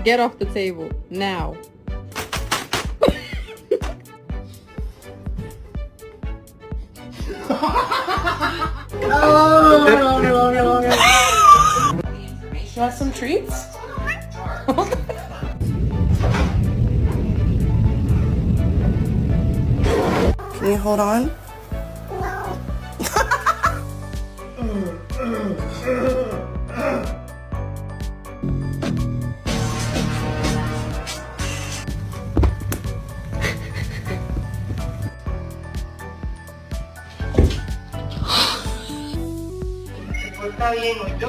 Get off the table now. You want some treats? Can you hold on? ¿Está bien o yo?